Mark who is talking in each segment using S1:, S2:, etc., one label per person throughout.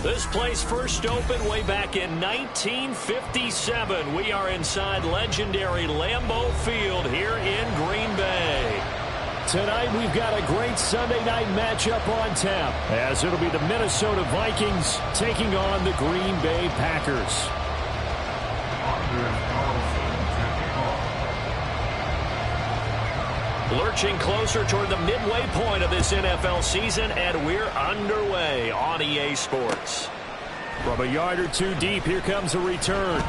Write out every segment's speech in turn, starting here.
S1: This place first opened way back in 1957. We are inside legendary Lambeau Field here in Green Bay. Tonight we've got a great Sunday night matchup on tap, as it'll be the Minnesota Vikings taking on the Green Bay Packers. Lurching closer toward the midway point of this NFL season, and we're underway on EA Sports. From a yard or two deep, here comes a return.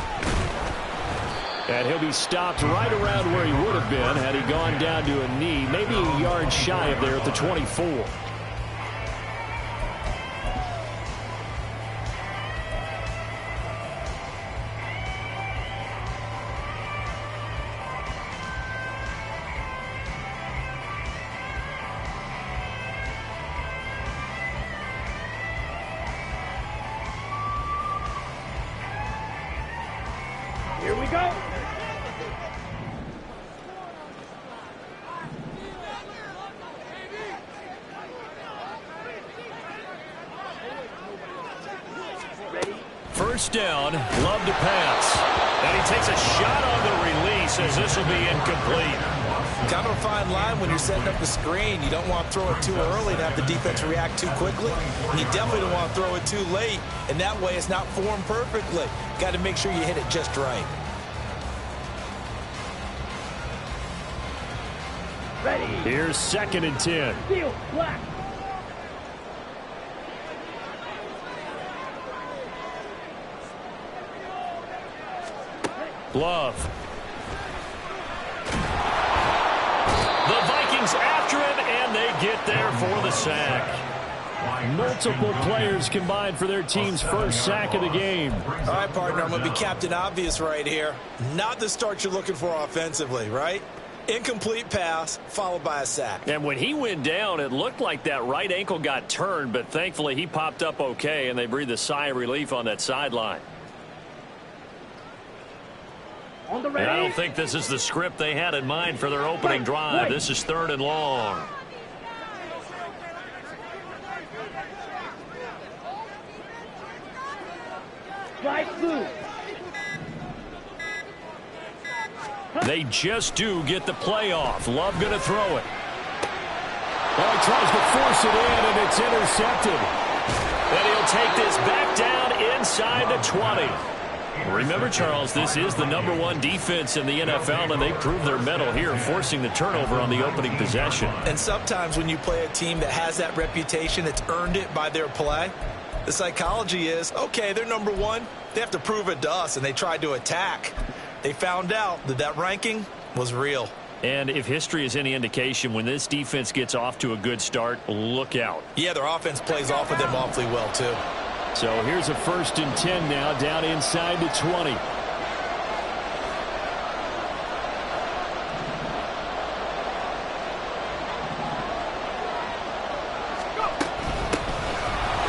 S1: And he'll be stopped right around where he would have been had he gone down to a knee, maybe a yard shy of there at the 24.
S2: Here we go.
S1: First down, Love to pass. And he takes a shot on the release as this will be incomplete.
S3: Kind of a fine line when you're setting up the screen. You don't want to throw it too early and have the defense react too quickly. And you definitely don't want to throw it too late, and that way it's not formed perfectly. Got to make sure you hit it just right.
S2: Ready.
S1: Here's 2nd and 10.
S2: Field, black.
S1: Love. The Vikings after him, and they get there for the sack. Multiple players combined for their team's first sack of the game.
S3: All right, partner, I'm going to be Captain Obvious right here. Not the start you're looking for offensively, right? Incomplete pass followed by a sack.
S1: And when he went down, it looked like that right ankle got turned, but thankfully he popped up okay, and they breathed a sigh of relief on that sideline.
S2: On the
S1: And I don't think this is the script they had in mind for their opening drive. This is 3rd and long.
S2: Strike blue.
S1: They just do get the play off. Love going to throw it. Well, he tries to force it in, and it's intercepted. And he'll take this back down inside the 20. Remember, Charles, this is the #1 defense in the NFL, and they proved their mettle here, forcing the turnover on the opening possession.
S3: And sometimes when you play a team that has that reputation, it's earned it by their play. The psychology is, okay, they're #1. They have to prove it to us, and they tried to attack. They found out that that ranking was real.
S1: And if history is any indication, when this defense gets off to a good start, look out.
S3: Yeah, their offense plays off of them awfully well, too.
S1: So here's a 1st and 10 now, down inside the 20.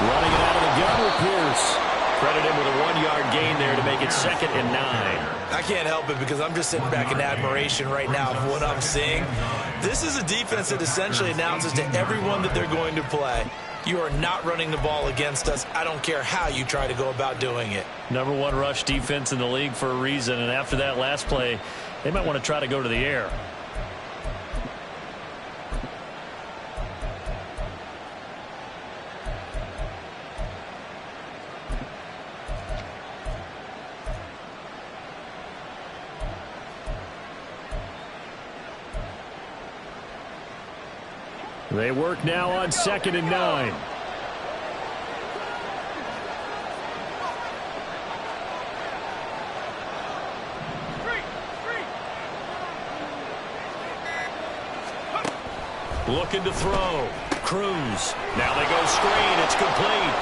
S1: Running it out of the gun with Pierce. Credit him with a 1-yard gain there to make it 2nd and 9.
S3: I can't help it because I'm just sitting back in admiration right now for what I'm seeing. This is a defense that essentially announces to everyone that they're going to play, you are not running the ball against us. I don't care how you try to go about doing it.
S1: #1 rush defense in the league for a reason, and after that last play, they might want to try to go to the air. They work now on 2nd and 9. Looking to throw. Cruz. Now they go screen. It's complete.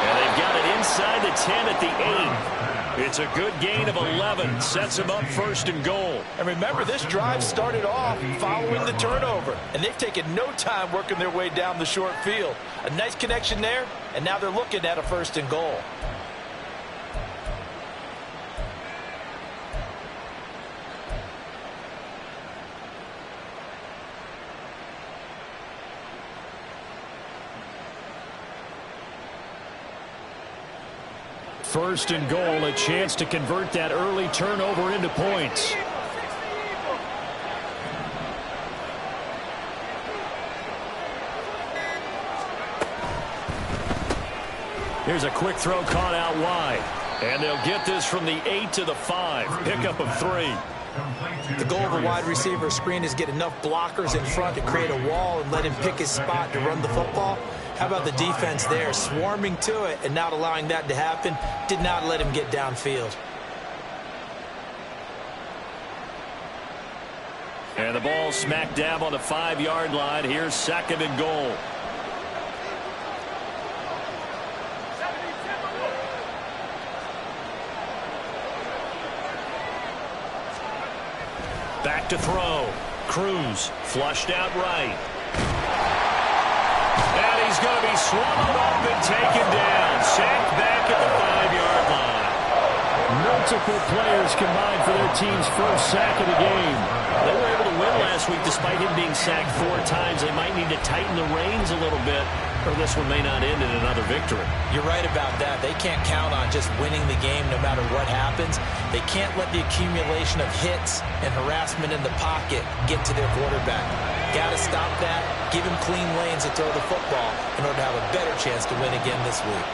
S1: And they've got it inside the 10 at the 8. It's a good gain of 11. Sets them up 1st and goal.
S3: And remember, this drive started off following the turnover. And they've taken no time working their way down the short field. A nice connection there, and now they're looking at a 1st and goal.
S1: First and goal, a chance to convert that early turnover into points. Here's a quick throw caught out wide. And they'll get this from the 8 to the 5. Pickup of 3.
S3: The goal of a wide receiver screen is get enough blockers in front to create a wall and let him pick his spot to run the football. How about the defense there, swarming to it and not allowing that to happen? Did not let him get downfield.
S1: And the ball smack dab on the 5-yard line. Here's second and goal. Back to throw. Cruz flushed out right. And he's going to be swallowed up and taken down. Sacked back at the 5-yard line. Multiple players combined for their team's first sack of the game. They were able to win last week despite him being sacked 4 times. They might need to tighten the reins a little bit, or this one may not end in another victory.
S3: You're right about that. They can't count on just winning the game no matter what happens. They can't let the accumulation of hits and harassment in the pocket get to their quarterback. Got to stop that, give him clean lanes to throw the football in order to have a better chance to win again this week.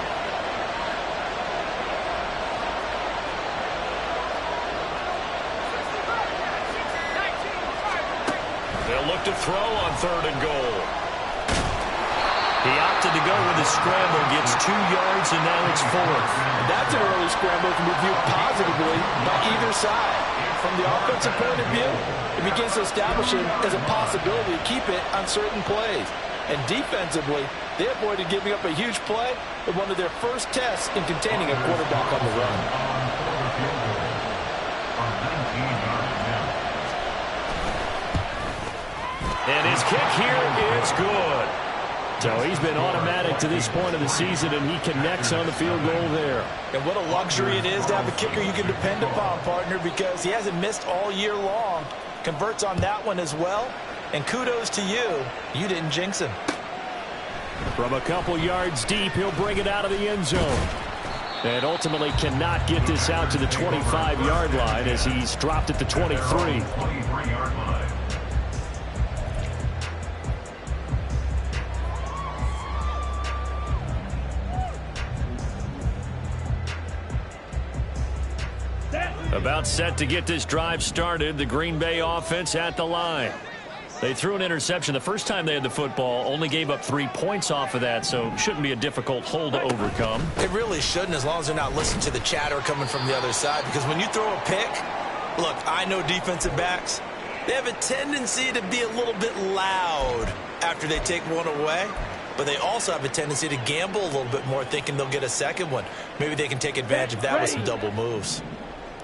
S1: They'll look to throw on third and goal. He opted to go with his scramble, gets 2 yards, and now it's 4th.
S4: That's an early scramble can be viewed positively by either side. From the offensive point of view, it begins to establish it as a possibility to keep it on certain plays. And defensively, they avoided giving up a huge play with one of their first tests in containing a quarterback on the run.
S1: And his kick here is good. So he's been automatic to this point of the season, and he connects on the field goal there.
S3: And what a luxury it is to have a kicker you can depend upon, partner, because he hasn't missed all year long. Converts on that one as well. And kudos to you. You didn't jinx him.
S1: From a couple yards deep, he'll bring it out of the end zone. And ultimately cannot get this out to the 25-yard line as he's dropped at the 23. About set to get this drive started. The Green Bay offense at the line. They threw an interception the first time they had the football, only gave up 3 points off of that, so shouldn't be a difficult hole to overcome.
S3: It really shouldn't, as long as they're not listening to the chatter coming from the other side, because when you throw a pick, look, I know defensive backs, they have a tendency to be a little bit loud after they take one away, but they also have a tendency to gamble a little bit more, thinking they'll get a second one. Maybe they can take advantage of that with some double moves.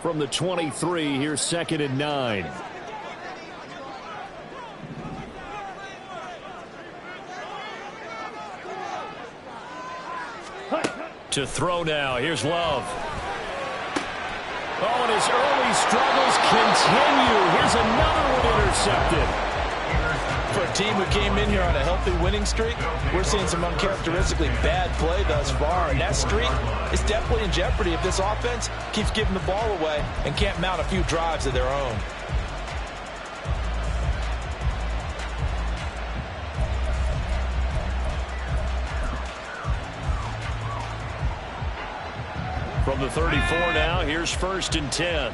S1: From the 23, here's second and 9. To throw now. Here's Love. Oh, and his early struggles continue. Here's another one intercepted.
S4: For a team who came in here on a healthy winning streak, we're seeing some uncharacteristically bad play thus far, and that streak is definitely in jeopardy if this offense keeps giving the ball away and can't mount a few drives of their own.
S1: From the 34 now, here's first and 10.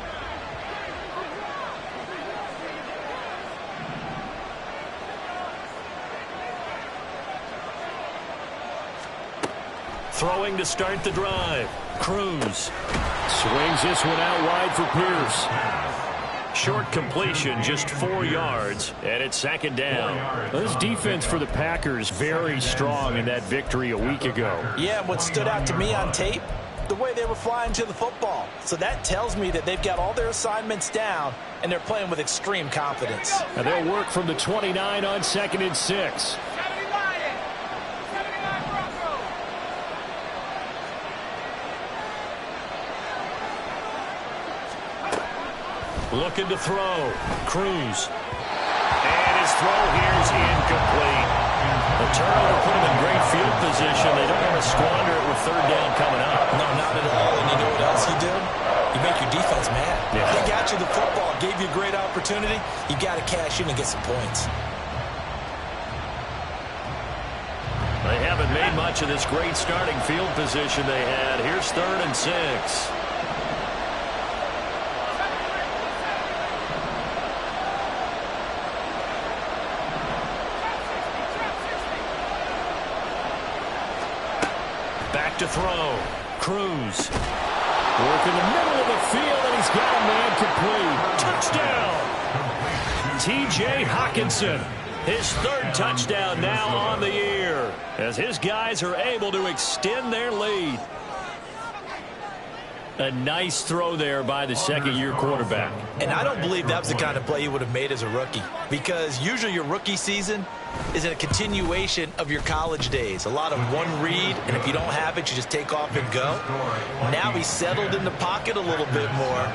S1: Throwing to start the drive. Cruz swings this one out wide for Pierce. Short completion, just 4 yards, and it's second down. This defense for the Packers very strong in that victory a week ago.
S3: Yeah, what stood out to me on tape, the way they were flying to the football. So that tells me that they've got all their assignments down, and they're playing with extreme confidence.
S1: And they'll work from the 29 on second and 6. Looking to throw. Cruz. And his throw here is incomplete. The turnover put him in great field position. They don't want to squander it with third down coming up.
S3: No, not at all. And you man's man.
S1: Yeah.
S3: They got you the football, gave you a great opportunity. You got to cash in and get some points.
S1: They haven't made much of this great starting field position they had. Here's 3rd and 6. Back to throw. Cruz. Work in the middle of the field, and he's got a man complete. Touchdown. T.J. Hockenson. His 3rd touchdown now on the year as his guys are able to extend their lead. A nice throw there by the second-year quarterback.
S3: And I don't believe that was the kind of play he would have made as a rookie, because usually your rookie season is a continuation of your college days. A lot of one read, and if you don't have it, you just take off and go. Now he's settled in the pocket a little bit more,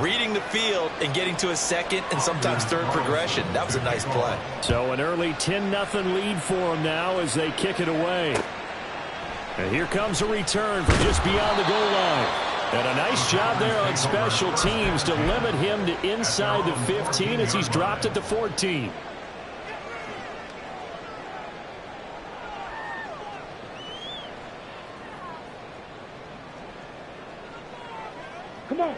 S3: reading the field and getting to a second and sometimes third progression. That was a nice play.
S1: So an early 10-0 lead for them now as they kick it away. And here comes a return from just beyond the goal line. And a nice job there on special teams to limit him to inside the 15 as he's dropped at the 14.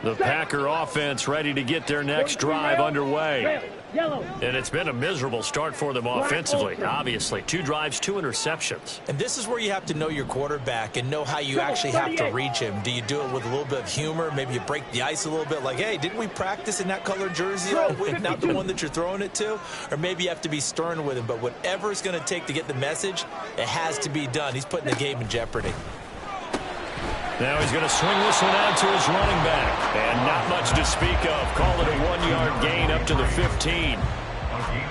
S1: The Packer offense ready to get their next drive underway. And it's been a miserable start for them offensively, obviously. 2 drives, 2 interceptions.
S3: And this is where you have to know your quarterback and know how you actually have to reach him. Do you do it with a little bit of humor? Maybe you break the ice a little bit, like, hey, didn't we practice in that colored jersey all week, not the one that you're throwing it to? Or maybe you have to be stern with him. But whatever it's going to take to get the message, it has to be done. He's putting the game in jeopardy.
S1: Now he's going to swing this one out to his running back. And not much to speak of. Call it a 1-yard gain up to the 15.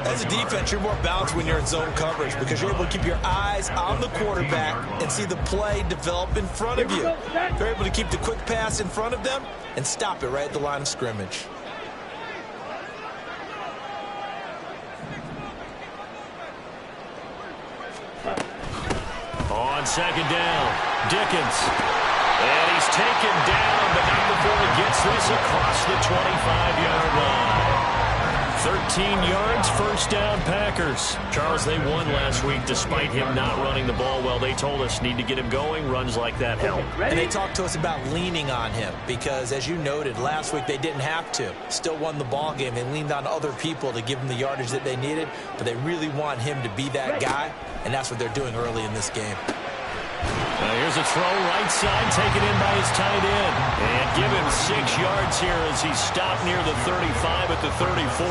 S3: As a defense, you're more balanced when you're in zone coverage because you're able to keep your eyes on the quarterback and see the play develop in front of you. You're able to keep the quick pass in front of them and stop it right at the line of scrimmage.
S1: On 2nd down, Dickens. And he's taken down, but not before he gets this across the 25-yard line. 13 yards, 1st down, Packers. Charles, they won last week despite him not running the ball well. They told us need to get him going. Runs like that help.
S3: And they talked to us about leaning on him because, as you noted, last week they didn't have to. Still won the ball game. They leaned on other people to give them the yardage that they needed, but they really want him to be that guy, and that's what they're doing early in this game.
S1: Here's a throw right side, taken in by his tight end. And give him 6 yards here as he's stopped near the 35 at the 34.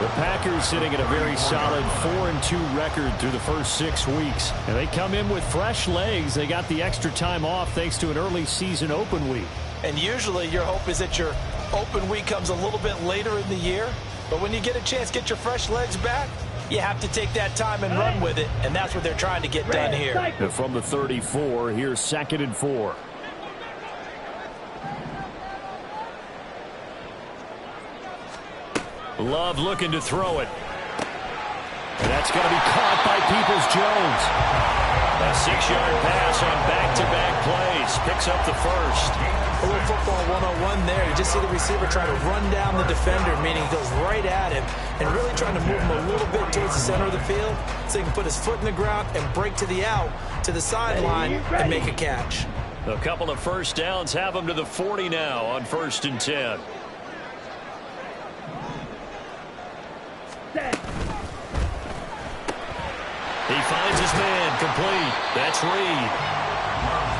S1: The Packers sitting at a very solid 4-2 record through the first 6 weeks. And they come in with fresh legs. They got the extra time off thanks to an early season open week.
S3: And usually your hope is that your open week comes a little bit later in the year. But when you get a chance to get your fresh legs back, you have to take that time and run with it, and that's what they're trying to get done here.
S1: And from the 34, here's 2nd and 4. Love looking to throw it. And that's going to be caught by Peoples-Jones. A 6-yard pass on back-to-back plays. Picks up the first.
S3: A little football 101 there. You just see the receiver trying to run down the defender, meaning he goes right at him and really trying to move him a little bit towards the center of the field so he can put his foot in the ground and break to the out, to the sideline, and make a catch.
S1: A couple of first downs have him to the 40 now on 1st and 10. He finds his man complete. That's Reed.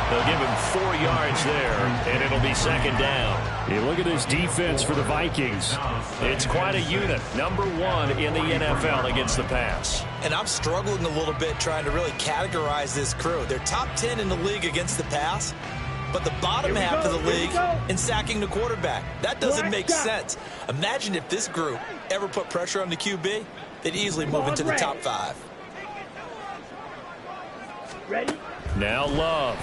S1: They'll give him 4 yards there, and it'll be 2nd down. You look at this defense for the Vikings. It's quite a unit. Number 1 in the NFL against the pass.
S3: And I'm struggling a little bit trying to really categorize this crew. They're top 10 in the league against the pass, but the bottom half of the league in sacking the quarterback. That doesn't make sense. Imagine if this group ever put pressure on the QB, they'd easily move into the top 5.
S2: Ready?
S1: Now Love.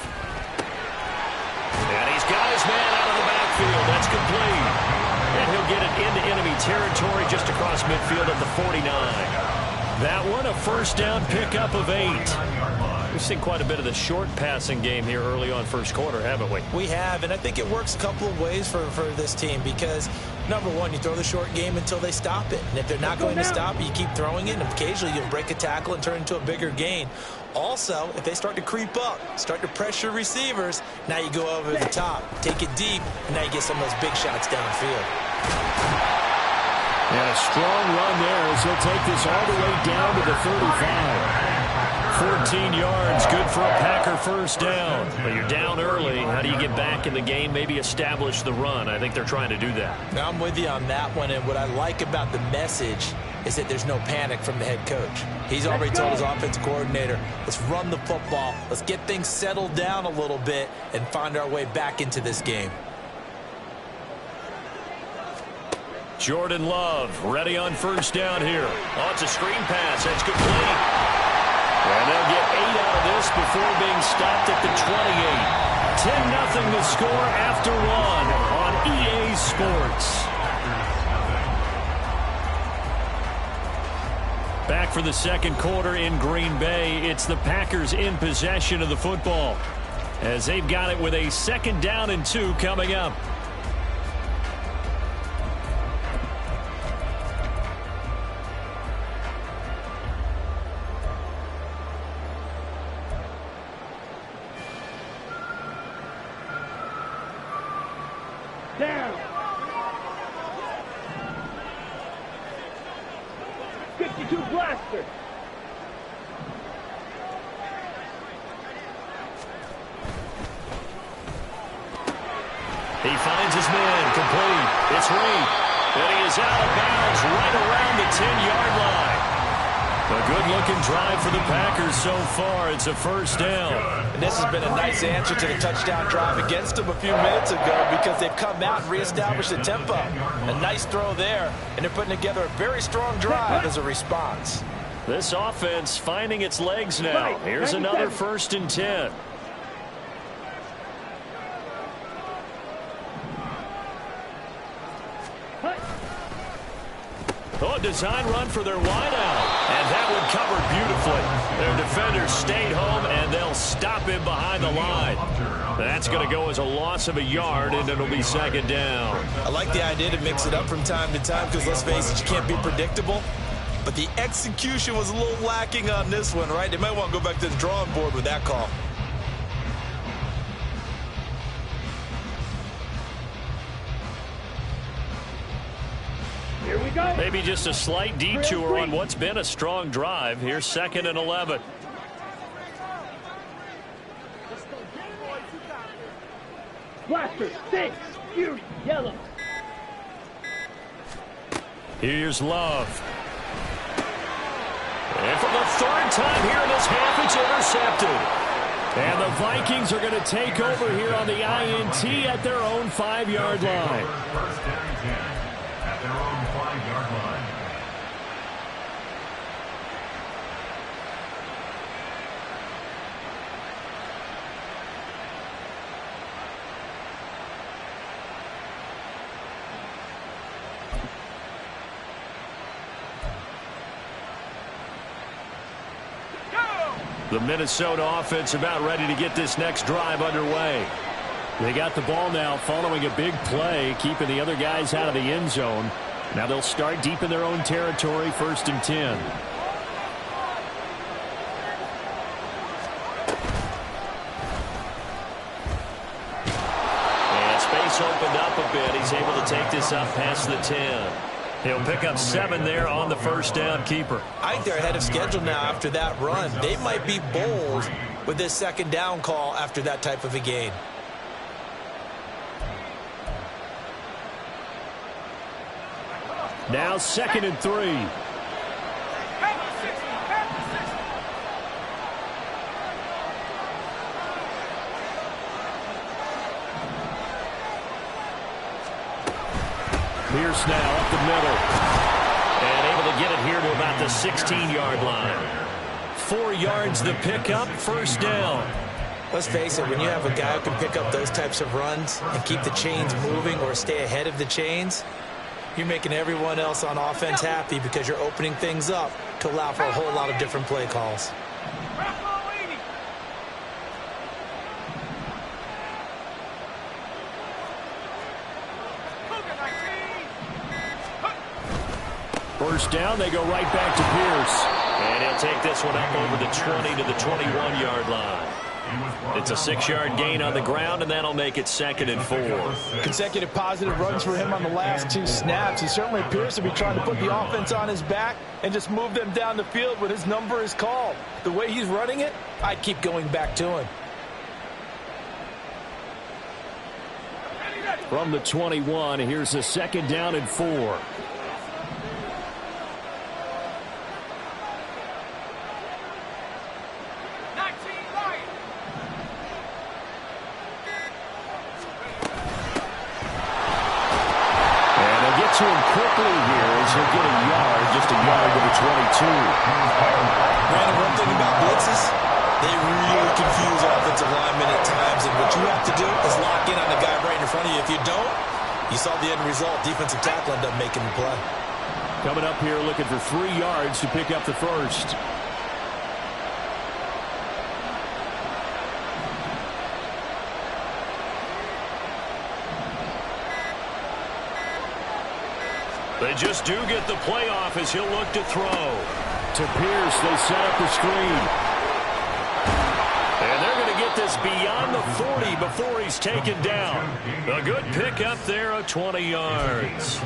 S1: And he's got his man out of the backfield. That's complete. And he'll get it into enemy territory just across midfield at the 49. That one, a first down pickup of 8. We've seen quite a bit of the short passing game here early on first quarter, haven't we?
S3: We have, and I think it works a couple of ways for this team because, number one, you throw the short game until they stop it. And if they're not going to stop it, you keep throwing it, and occasionally you'll break a tackle and turn it into a bigger gain. Also, if they start to creep up, start to pressure receivers, now you go over the top, take it deep, and now you get some of those big shots downfield.
S1: And a strong run there as he'll take this all the way down to the 35. 14 yards, good for a Packer first down. But you're down early. How do you get back in the game, maybe establish the run? I think they're trying to do that.
S3: Now, I'm with you on that one, and what I like about the message is that there's no panic from the head coach. He's already told his offensive coordinator, let's run the football, let's get things settled down a little bit and find our way back into this game.
S1: Jordan Love ready on first down here. Oh, it's a screen pass. That's complete. And they'll get 8 out of this before being stopped at the 28. 10-0 the score after 1 on EA Sports. Back for the second quarter in Green Bay. It's the Packers in possession of the football as they've got it with a 2nd down and 2 coming up.
S2: Down. 52 blaster.
S1: He finds his man, complete. It's Reed, and he is out of bounds right around the 10-yard line. A good-looking drive for the Packers so far. It's a first down.
S3: And this has been a nice answer to the touchdown drive against them a few minutes ago because they've come out and reestablished the tempo. A nice throw there, and they're putting together a very strong drive as a response.
S1: This offense finding its legs now. Here's another 1st and 10. Oh, design run for their wideout. And that one covered beautifully. Their defenders stayed home, and they'll stop him behind the line. That's going to go as a loss of a yard, and it'll be 2nd down.
S3: I like the idea to mix it up from time to time because, let's face it, you can't be predictable. But the execution was a little lacking on this one, right? They might want to go back to the drawing board with that call.
S2: Here we go.
S1: Maybe just a slight detour on what's been a strong drive. Here's 2nd and 11.
S2: Blaster, 6, Fury, yellow.
S1: Here's Love. And for the 3rd time here in this half, it's intercepted. And the Vikings are going to take over here on the INT at their own 5-yard line.
S5: First down and 10 at their own 5-yard line.
S1: The Minnesota offense about ready to get this next drive underway. They got the ball now following a big play, keeping the other guys out of the end zone. Now they'll start deep in their own territory, 1st and 10. And space opened up a bit. He's able to take this up past the 10. He'll pick up 7 there on the first down keeper.
S3: I think they're ahead of schedule now after that run. They might be bold with this 2nd down call after that type of a gain.
S1: Now 2nd and 3. Pierce now up the middle. And able to get it here to about the 16-yard line. 4 yards the pickup, 1st down.
S3: Let's face it, when you have a guy who can pick up those types of runs and keep the chains moving or stay ahead of the chains, you're making everyone else on offense happy because you're opening things up to allow for a whole lot of different play calls.
S1: First down, they go right back to Pierce. And he'll take this one up over the 20 to the 21-yard line. It's a 6-yard gain on the ground, and that'll make it 2nd and 4.
S4: Consecutive positive runs for him on the last 2 snaps. He certainly appears to be trying to put the offense on his back and just move them down the field when his number is called. The way he's running it, I'd keep going back to him.
S1: From the 21, here's a 2nd down and 4. To him quickly here as he'll get a yard, just a yard to the 22.
S3: Brandon, one thing about blitzes, they really confuse offensive linemen at times, and what you have to do is lock in on the guy right in front of you. If you don't, you saw the end result. Defensive tackle ended up making the play.
S1: Coming up here looking for 3 yards to pick up the first. They just do get the playoff as he'll look to throw. To Pierce, they set up the screen. And they're going to get this beyond the 40 before he's taken down. A good pick up there of 20 yards.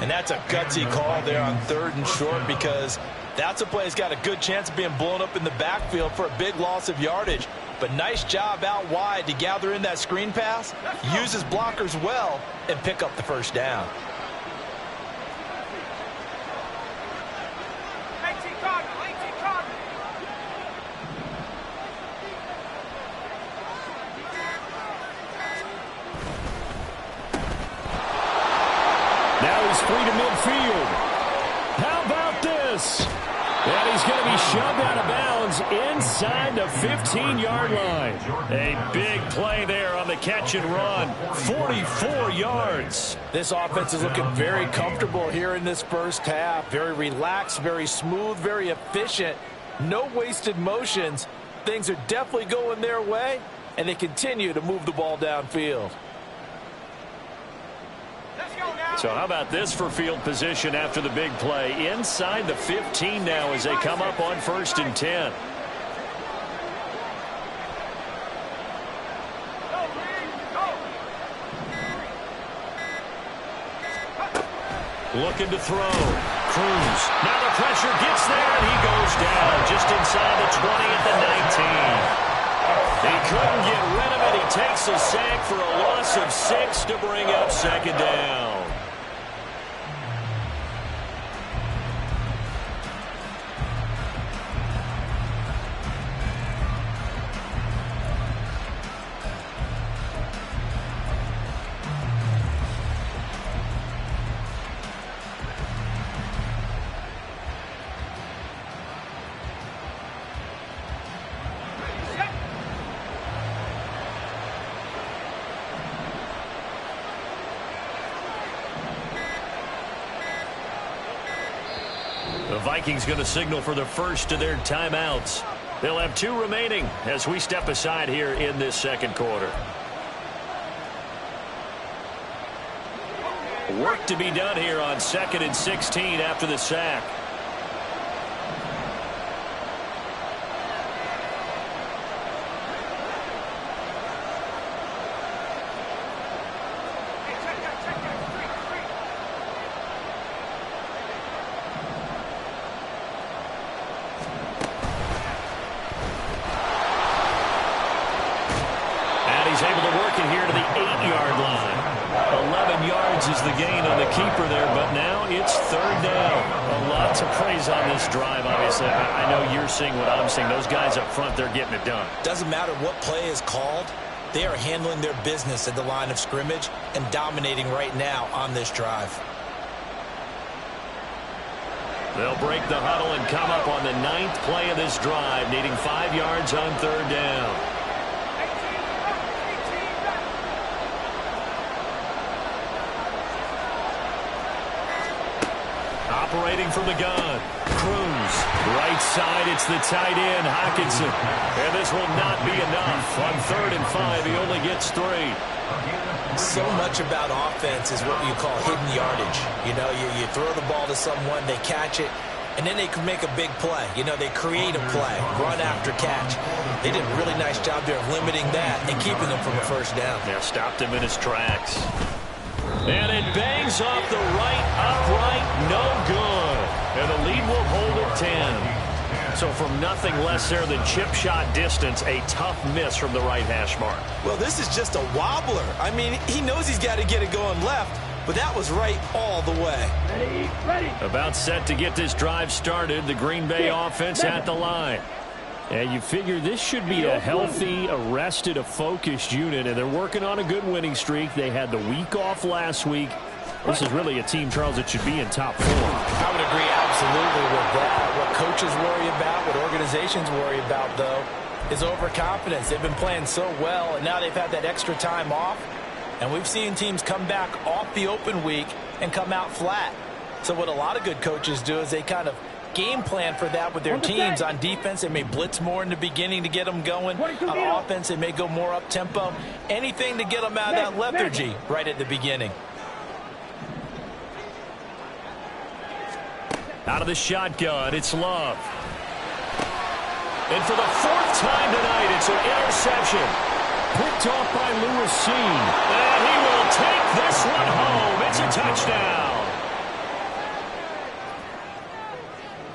S4: And that's a gutsy call there on 3rd and short, because that's a play that's got a good chance of being blown up in the backfield for a big loss of yardage. But nice job out wide to gather in that screen pass, use his blockers well, and pick up the first down.
S1: Now he's free to midfield. How about this? And he's going to be shoved out of bounds inside the 15-yard line. A big play there on the catch and run. 44 yards.
S4: This offense is looking very comfortable here in this first half. Very relaxed, very smooth, very efficient. No wasted motions. Things are definitely going their way, and they continue to move the ball downfield.
S1: So how about this for field position after the big play? Inside the 15 now as they come up on 1st and 10. Looking to throw. Cruz. Now the pressure gets there, and he goes down just inside the 20 at the 19. He couldn't get rid of it. He takes a sack for a loss of 6 to bring up 2nd down. The Vikings going to signal for the first of their timeouts. They'll have 2 remaining as we step aside here in this 2nd quarter. Work to be done here on 2nd and 16 after the sack. Able to work it here to the 8-yard line. 11 yards is the gain on the keeper there, but now it's 3rd down. A lot to praise on this drive, obviously. I know you're seeing what I'm seeing. Those guys up front, they're getting it done.
S3: Doesn't matter what play is called. They are handling their business at the line of scrimmage and dominating right now on this drive.
S1: They'll break the huddle and come up on the 9th play of this drive, needing 5 yards on 3rd down. Operating from the gun. Cruz. throws. Right side, it's the tight end, Hockenson. And this will not be enough. On 3rd and 5, he only gets 3.
S3: So much about offense is what you call hidden yardage. You know, you throw the ball to someone, they catch it, and then they can make a big play. You know, they create a play, run after catch. They did a really nice job there of limiting that and keeping them from a first down.
S1: Yeah, stopped him in his tracks. And it bangs off the right upright, no good. And the lead will hold at 10. So from nothing less there than chip shot distance, a tough miss from the right hash mark.
S3: Well, this is just a wobbler. I mean, he knows he's got to get it going left, but that was right all the way.
S2: Ready.
S1: About set to get this drive started, the Green Bay offense at the line. And you figure this should be a healthy, arrested, a focused unit, and they're working on a good winning streak. They had the week off last week. This is really a team, Charles, that should be in top 4.
S3: I would agree absolutely with that. What coaches worry about, what organizations worry about, though, is overconfidence. They've been playing so well, and now they've had that extra time off. And we've seen teams come back off the open week and come out flat. So what a lot of good coaches do is they kind of game plan for that with their teams. On defense, they may blitz more in the beginning to get them going. On offense, they may go more up-tempo. Anything to get them out of that lethargy right at the beginning.
S1: Out of the shotgun, it's Love. And for the 4th time tonight, it's an interception. Picked off by Lewis Seen. And he will take this one home. It's a touchdown.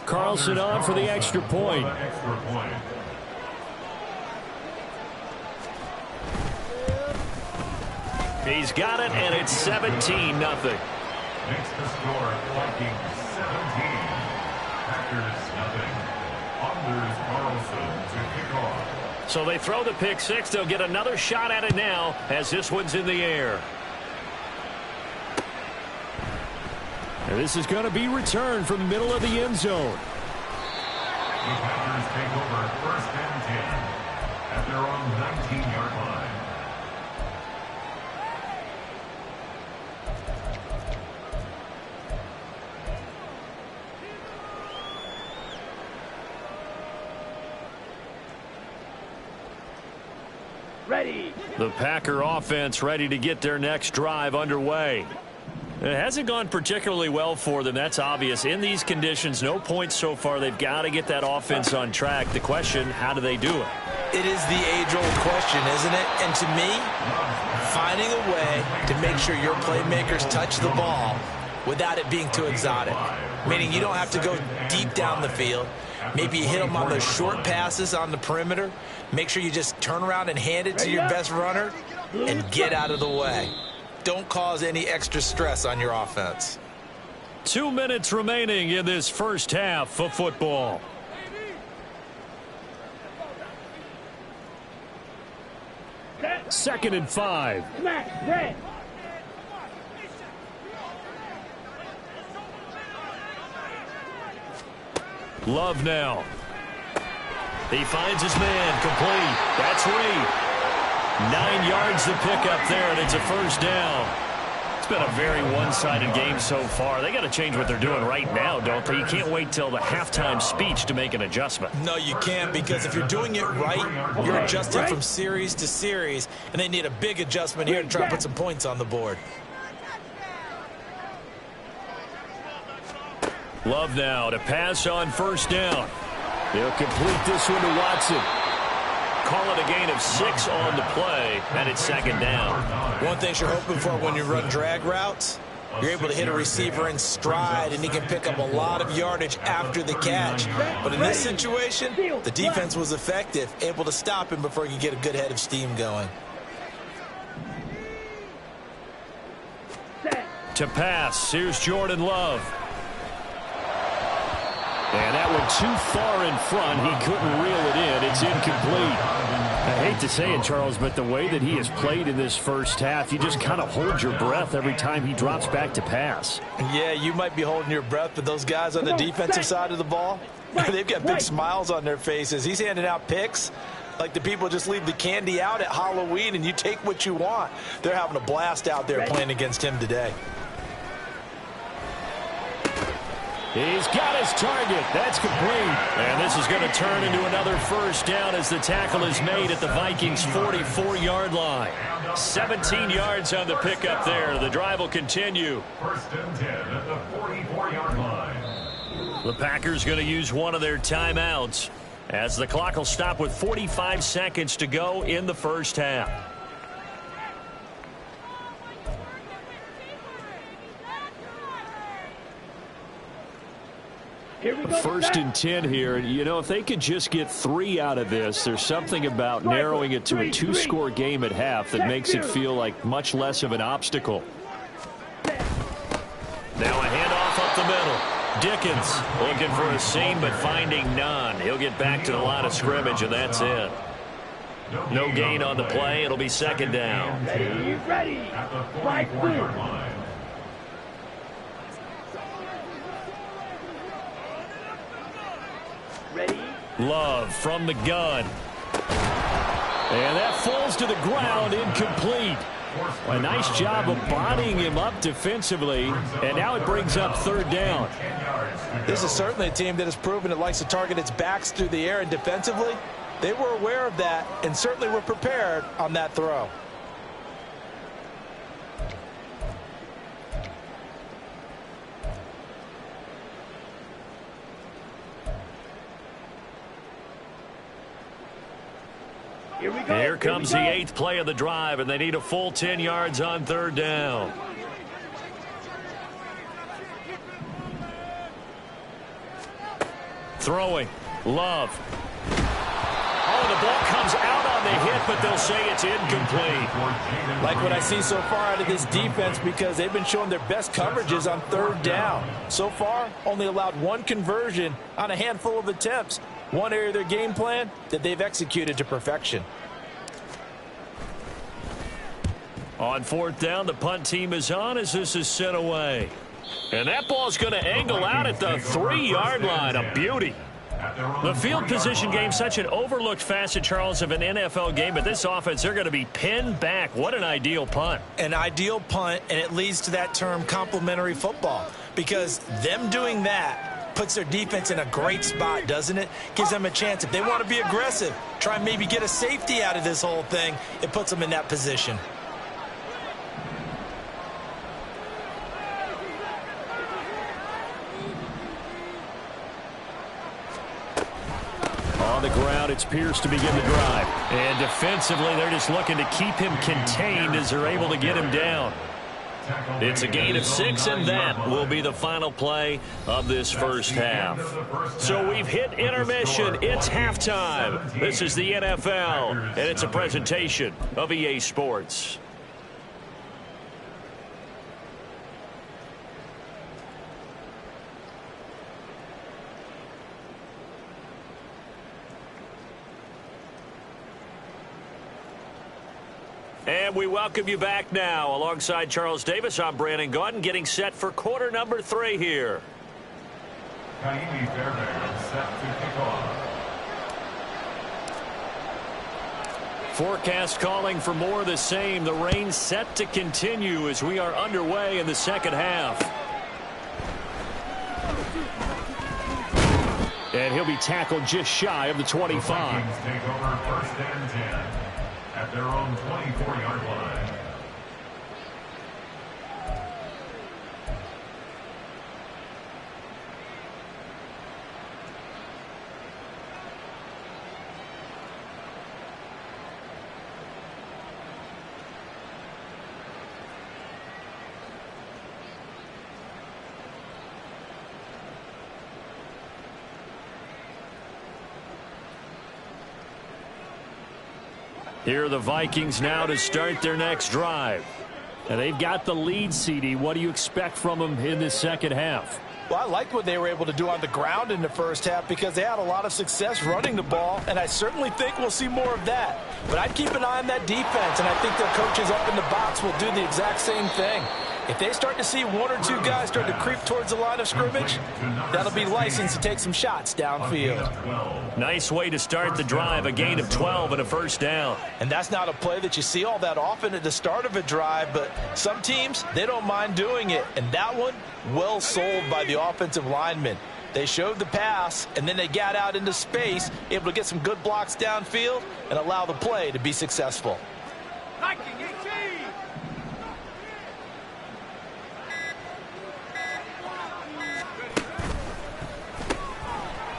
S1: Carlson on for the extra point. He's got it, and it's 17-0.
S5: Next to score, Vikings 17. Packers nothing. Anders Carlson to kick off.
S1: So they throw the pick 6. They'll get another shot at it now as this one's in the air. And this is going to be returned from the middle of the end zone.
S5: The Packers take over 1st and 10 at their own 19-yard line.
S2: Ready.
S1: The Packer offense ready to get their next drive underway. It hasn't gone particularly well for them. That's obvious. In these conditions, no points so far. They've got to get that offense on track. The question, how do they do it?
S3: It is the age-old question, isn't it? And to me, finding a way to make sure your playmakers touch the ball without it being too exotic. Meaning you don't have to go deep down the field. Maybe you hit them on those short passes on the perimeter. Make sure you just turn around and hand it to your best runner and get out of the way. Don't cause any extra stress on your offense.
S1: 2 minutes remaining in this first half of football. Second and 5.
S2: Smack. Red.
S1: Love now. He finds his man, complete. That's Reed. 9 yards to pick up there, and it's a first down. It's been a very one-sided game so far. They got to change what they're doing right now, don't they? You can't wait till the halftime speech to make an adjustment.
S3: No, you can't, because if you're doing it right, you're adjusting from series to series, and they need a big adjustment here to try to put some points on the board.
S1: Love now to pass on first down. He'll complete this one to Watson. Call it a gain of 6 on the play, and it's second down.
S3: One thing you're hoping for when you run drag routes, you're able to hit a receiver in stride, and he can pick up a lot of yardage after the catch. But in this situation, the defense was effective, able to stop him before he could get a good head of steam going.
S1: To pass, here's Jordan Love. And that one too far in front. He couldn't reel it in. It's incomplete. I hate to say it, Charles, but the way that he has played in this first half, you just kind of hold your breath every time he drops back to pass.
S3: Yeah, you might be holding your breath, but those guys on the defensive side of the ball, they've got big smiles on their faces. He's handing out picks like the people just leave the candy out at Halloween and you take what you want. They're having a blast out there playing against him today.
S1: He's got his target. That's complete. And this is going to turn into another first down as the tackle is made at the Vikings' 44-yard line. 17 yards on the pickup there. The drive will continue.
S5: First and 10 at the 44-yard line.
S1: The Packers going to use one of their timeouts as the clock will stop with 45 seconds to go in the first half. First and 10 here. You know, if they could just get 3 out of this, there's something about narrowing it to a 2-score game at half that makes it feel like much less of an obstacle. Now a handoff up the middle. Dickens looking for a seam but finding none. He'll get back to the line of scrimmage, and that's it. No gain on the play. It'll be second down.
S2: Ready.
S5: At the 44-yard line.
S2: Ready.
S1: Love from the gun. And that falls to the ground, incomplete. A nice job of bodying him up defensively, and now it brings up third down.
S4: This is certainly a team that has proven it likes to target its backs through the air, and defensively, they were aware of that and certainly were prepared on that throw.
S1: Here comes the 8th play of the drive, and they need a full 10 yards on third down. Throwing. Love. Oh, the ball comes out on the hit, but they'll say it's incomplete.
S4: Like what I see so far out of this defense, because they've been showing their best coverages on third down. So far, only allowed 1 conversion on a handful of attempts. One area of their game plan that they've executed to perfection.
S1: On fourth down, the punt team is on as this is sent away. And that ball's going to angle out at the 3-yard line. A beauty. The field position game, such an overlooked facet, Charles, of an NFL game, but this offense, they're going to be pinned back. What an ideal punt.
S3: An ideal punt, and it leads to that term complementary football, because them doing that puts their defense in a great spot, doesn't it? Gives them a chance. If they want to be aggressive, try and maybe get a safety out of this whole thing, it puts them in that position.
S1: On the ground, it's Pierce to begin the drive. And defensively, they're just looking to keep him contained as they're able to get him down. It's a gain of 6, and that will be the final play of this first half. So we've hit intermission. It's halftime. This is the NFL, and it's a presentation of EA Sports. And we welcome you back now. Alongside Charles Davis, I'm Brandon Gaudin, getting set for quarter number 3 here.
S5: Set to kick off.
S1: Forecast calling for more of the same. The rain set to continue as we are underway in the second half. And he'll be tackled just shy of the 25.
S5: The Vikings take over first and 10 at their own 24-yard line.
S1: Here are the Vikings now to start their next drive. And they've got the lead, CD. What do you expect from them in this second half?
S4: Well, I liked what they were able to do on the ground in the first half because they had a lot of success running the ball, and I certainly think we'll see more of that. But I'd keep an eye on that defense, and I think their coaches up in the box will do the exact same thing. If they start to see one or two guys start to creep towards the line of scrimmage, that'll be licensed to take some shots downfield.
S1: Nice way to start the drive, a gain of 12 and a first down.
S4: And that's not a play that you see all that often at the start of a drive, but some teams, they don't mind doing it. And that one, well sold by the offensive lineman. They showed the pass, and then they got out into space, able to get some good blocks downfield and allow the play to be successful.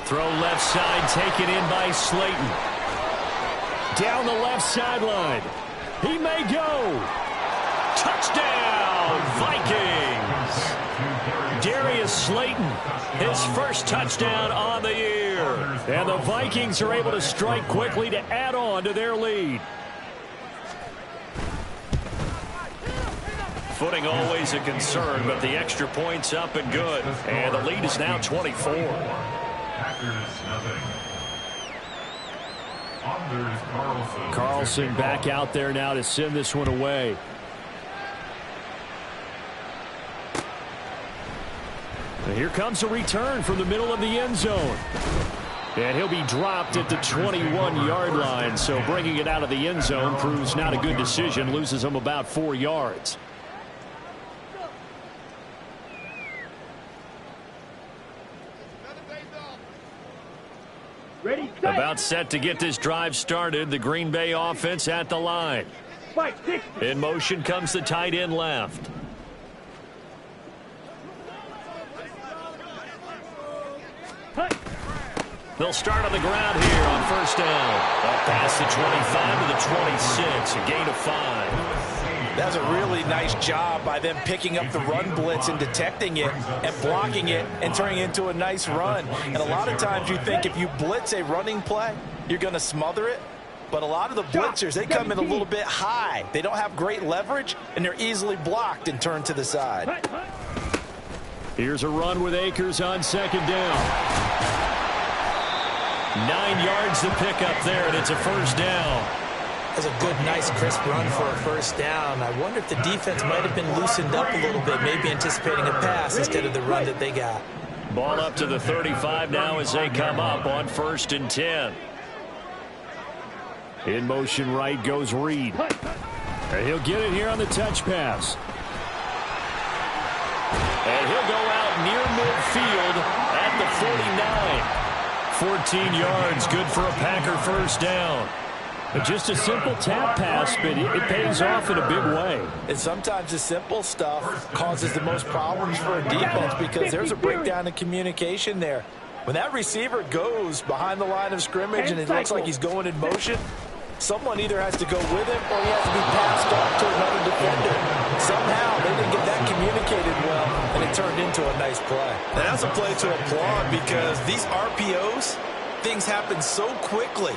S1: Throw left side, taken in by Slayton. Down the left sideline. He may go. Touchdown, Vikings. Darius Slayton, his first touchdown on the year. And the Vikings are able to strike quickly to add on to their lead. Footing always a concern, but the extra point's up and good. And the lead is now 24. Carlson back out there now to send this one away. And here comes a return from the middle of the end zone. And he'll be dropped at the 21-yard line, so bringing it out of the end zone proves not a good decision, loses him about 4 yards.
S2: Ready, set.
S1: About set to get this drive started. The Green Bay offense at the line.
S2: Spike 60.
S1: In motion comes the tight end left. They'll start on the ground here on first down. Up past the 25 to the 26, a gain of 5.
S4: That's a really nice job by them picking up the run blitz and detecting it and blocking it and turning it into a nice run. And a lot of times you think if you blitz a running play, you're going to smother it. But a lot of the blitzers, they come in a little bit high. They don't have great leverage, and they're easily blocked and turned to the side.
S1: Here's a run with Akers on second down. 9 yards to pick up there, and it's a first down.
S3: That's a good, nice, crisp run for a first down. I wonder if the defense might have been loosened up a little bit, maybe anticipating a pass instead of the run that they got.
S1: Ball up to the 35 now as they come up on 1st and 10. In motion right goes Reed. And he'll get it here on the touch pass. And he'll go out near midfield at the 49. 14 yards, good for a Packer first down. But just a simple tap pass, but it pays off in a big way.
S4: And sometimes the simple stuff causes the most problems for a defense because there's a breakdown in communication there. When that receiver goes behind the line of scrimmage and it looks like he's going in motion, someone either has to go with him or he has to be passed off to another defender. Somehow they didn't get that communicated well, and it turned into a nice play.
S3: And that's a play to applaud because these RPOs, things happen so quickly.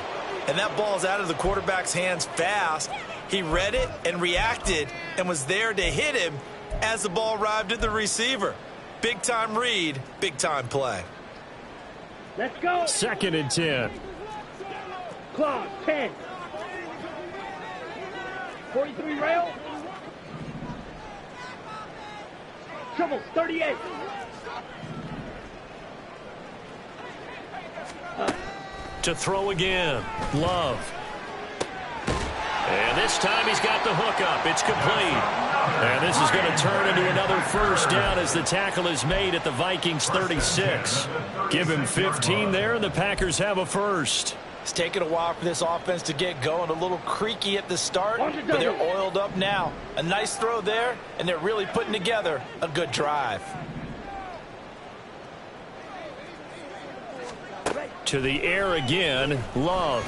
S3: And that ball's out of the quarterback's hands fast. He read it and reacted and was there to hit him as the ball arrived at the receiver. Big-time read, big-time play.
S2: Let's go.
S1: 2nd and 10.
S2: Clock 10. 43 rail. Trouble 38.
S1: To throw again. Love. And this time he's got the hook up. It's complete. And this is going to turn into another first down as the tackle is made at the Vikings 36. Give him 15 there, and the Packers have a first.
S4: It's taken a while for this offense to get going. A little creaky at the start, but they're oiled up now. A nice throw there, and they're really putting together a good drive.
S1: To the air again, Love.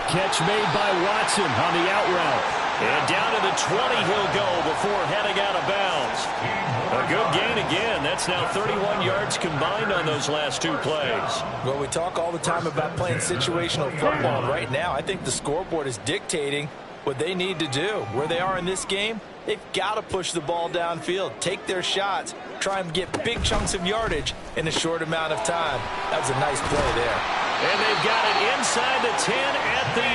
S1: Catch made by Watson on the out route. And down to the 20 he'll go before heading out of bounds. A good gain again. That's now 31 yards combined on those last 2 plays.
S4: Well, we talk all the time about playing situational football. Right now, I think the scoreboard is dictating what they need to do. Where they are in this game, they've got to push the ball downfield, take their shots, try and get big chunks of yardage in a short amount of time. That was a nice play there.
S1: And they've got it inside the 10 at the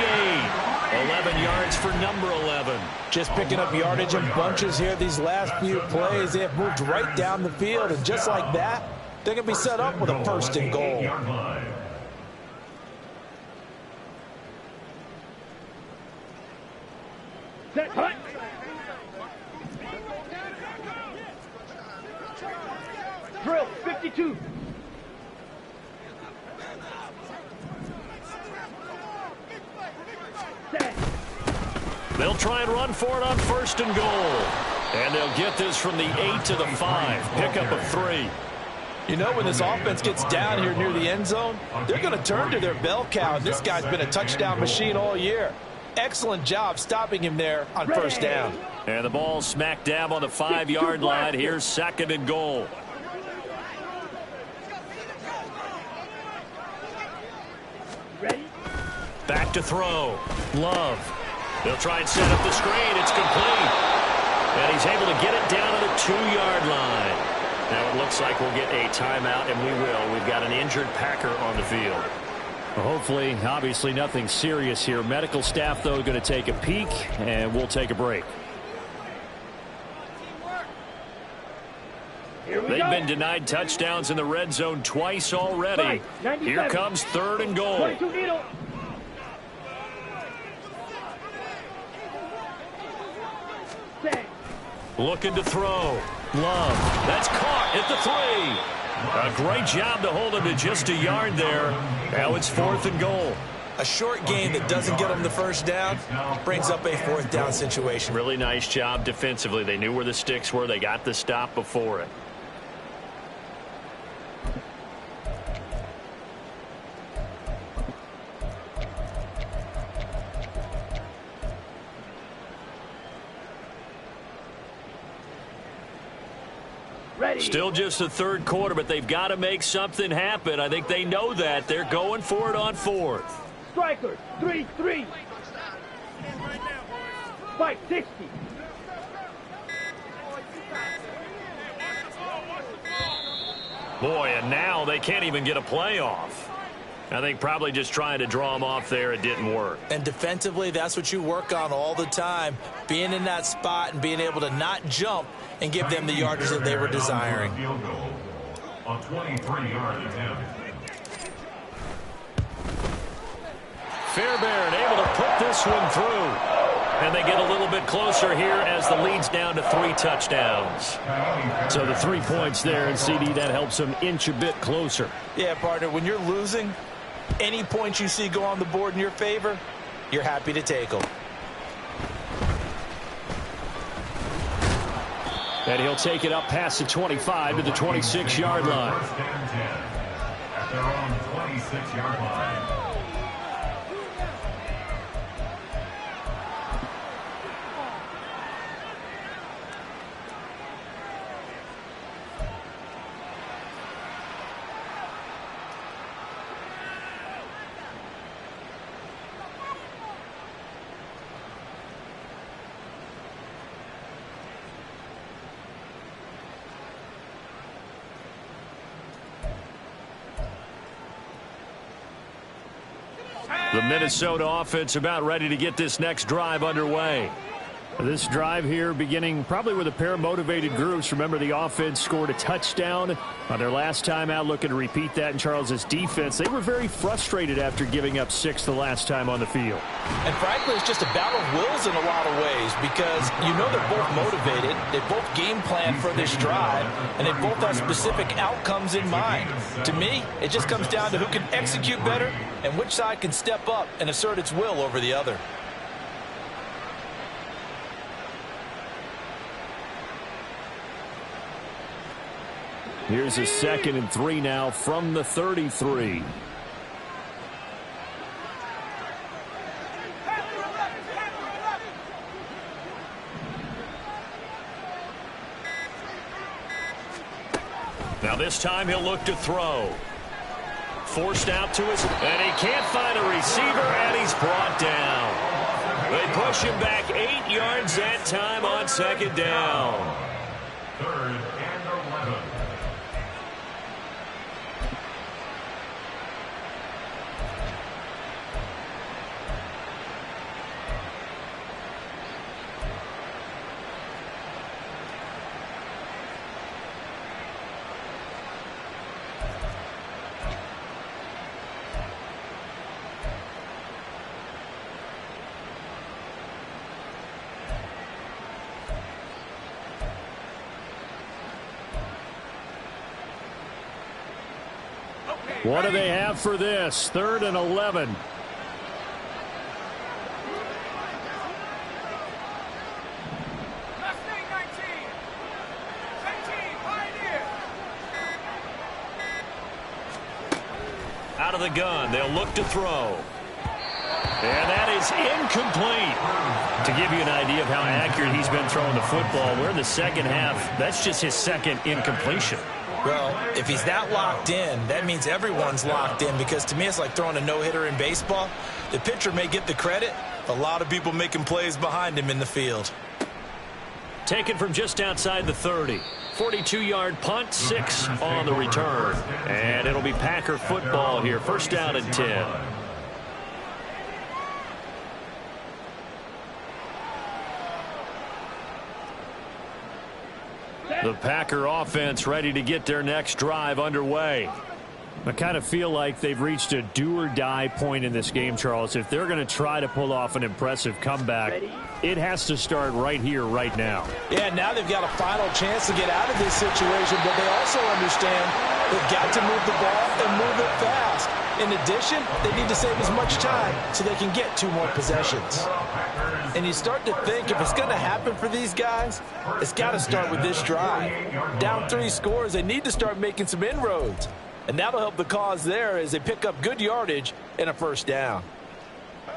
S1: 8. 11 yards for number 11.
S4: Just picking up yardage in bunches here these last few plays. They have moved right down the field, and just like that, they're going to be set up with a 1st and goal.
S2: Set, hut. Drill, 52. Set.
S1: They'll try and run for it on 1st and goal. And they'll get this from the 8 to the 5. Pickup of 3.
S4: You know, when this offense gets down here near the end zone, they're going to turn to their bell cow. This guy's been a touchdown machine all year. Excellent job stopping him there on 1st down.
S1: And the ball smack dab on the 5-yard line. Here's 2nd and goal.
S2: Ready?
S1: Back to throw. Love. They'll try and set up the screen. It's complete. And he's able to get it down to the 2-yard line. Now it looks like we'll get a timeout, and we will. We've got an injured Packer on the field. Well, hopefully, obviously nothing serious here. Medical staff, though, going to take a peek, and we'll take a break. They've been denied touchdowns in the red zone twice already. Here comes 3rd and goal.
S2: 22 needle. Set.
S1: Looking to throw. Love. That's caught at the 3. A great job to hold him to just a yard there. Now it's 4th and goal.
S3: A short gain that doesn't get them the 1st down brings up a 4th down situation.
S1: Really nice job defensively. They knew where the sticks were. They got the stop before it.
S2: Ready.
S1: Still just the 3rd quarter, but they've got to make something happen. I think they know that. They're going for it on 4th.
S2: Strikers, 3-3. 560.
S1: Boy, and now they can't even get a play off. I think probably just trying to draw them off there, it didn't work.
S3: And defensively, that's what you work on all the time. Being in that spot and being able to not jump and give them the yardage that they were desiring.
S5: Field goal on 23-yard attempt.
S1: Fairbairn able to put this one through. And they get a little bit closer here as the lead's down to 3 touchdowns. So the 3 points there, and CD, that helps them inch a bit closer.
S4: Yeah, partner, when you're losing, any points you see go on the board in your favor, you're happy to take them.
S1: And he'll take it up past the 25 to the 26-yard line.
S5: 1st and 10 at their own 26-yard line.
S1: The Minnesota offense about ready to get this next drive underway. This drive here beginning probably with a pair of motivated groups. Remember, the offense scored a touchdown on their last time out, looking to repeat that in Charles's defense. They were very frustrated after giving up 6 the last time on the field.
S4: And frankly, it's just a battle of wills in a lot of ways, because you know they're both motivated, they both game plan for this drive, and they both have specific outcomes in mind. To me, it just comes down to who can execute better and which side can step up and assert its will over the other.
S1: Here's a 2nd and 3 now from the 33. Now this time he'll look to throw. Forced out to his, and he can't find a receiver, and he's brought down. They push him back 8 yards that time on 2nd down.
S5: 3rd and 11.
S1: What do they have for this? 3rd and 11. Out of the gun, they'll look to throw. And that is incomplete. To give you an idea of how accurate he's been throwing the football, we're in the second half. That's just his second incompletion.
S3: Well, if he's that locked in, that means everyone's locked in, because to me it's like throwing a no-hitter in baseball. The pitcher may get the credit, a lot of people making plays behind him in the field.
S1: Taken from just outside the 30. 42-yard punt, 6 on the return. And it'll be Packer football here. 1st down and 10. The Packer offense ready to get their next drive underway. I kind of feel like they've reached a do-or-die point in this game, Charles. If they're going to try to pull off an impressive comeback, it has to start right here, right now.
S4: Yeah, now they've got a final chance to get out of this situation, but they also understand they've got to move the ball and move it fast. In addition, they need to save as much time so they can get 2 more possessions. And you start to think, if it's going to happen for these guys, it's got to start with this drive. Down 3 scores, they need to start making some inroads. And that'll help the cause there as they pick up good yardage and a 1st down.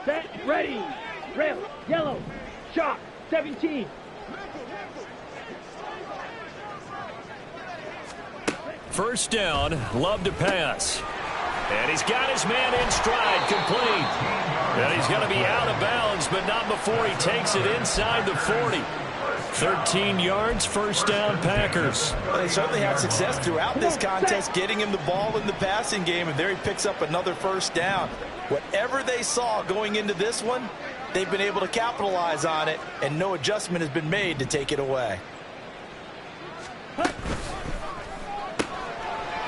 S2: Set, ready. Red, yellow, shot, 17.
S1: First down, Love to pass. And he's got his man in stride, complete. And he's going to be out of bounds, but not before he takes it inside the 40. 13 yards, 1st down, Packers.
S4: Well, they certainly had success throughout this contest, getting him the ball in the passing game, and there he picks up another 1st down. Whatever they saw going into this one, they've been able to capitalize on it, and no adjustment has been made to take it away.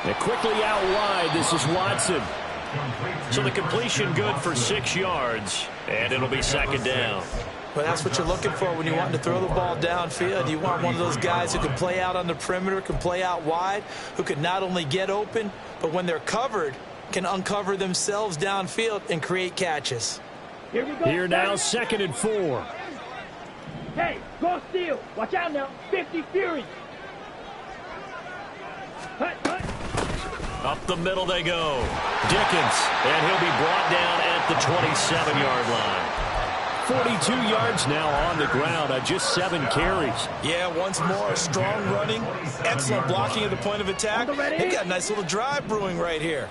S1: And quickly out wide, this is Watson. So the completion good for 6 yards, and it'll be 2nd down.
S3: Well, that's what you're looking for when you want to throw the ball downfield. You want one of those guys who can play out on the perimeter, can play out wide, who can not only get open, but when they're covered, can uncover themselves downfield and create catches.
S2: Here we go.
S1: Here now, 2nd and 4.
S2: Hey, go steal. Watch out now. 50 Fury. Hut, hut.
S1: Up the middle they go. Dickens, and he'll be brought down at the 27-yard line. 42 yards now on the ground on just 7 carries.
S3: Yeah, once more, strong running, excellent blocking at the point of attack. They've got a nice little drive brewing right here.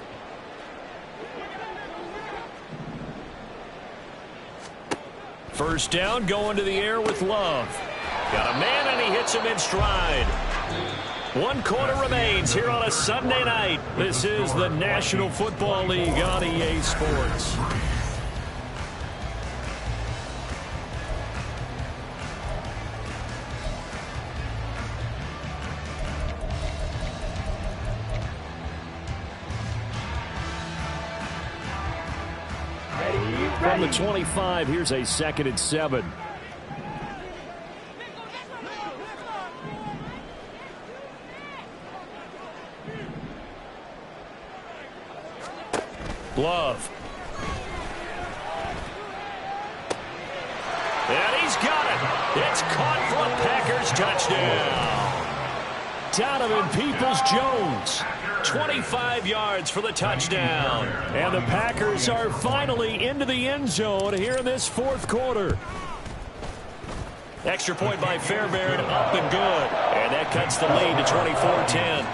S1: First down, going to the air with Love. Got a man, and he hits him in stride. 1 quarter remains here on a Sunday night. This is the National Football League on EA Sports. From the 25, here's a 2nd and 7. Love. And he's got it. It's caught for a Packers touchdown. Donovan Peoples-Jones. 25 yards for the touchdown. And the Packers are finally into the end zone here in this 4th quarter. Extra point by Fairbairn, up and good. And that cuts the lead to 24-10.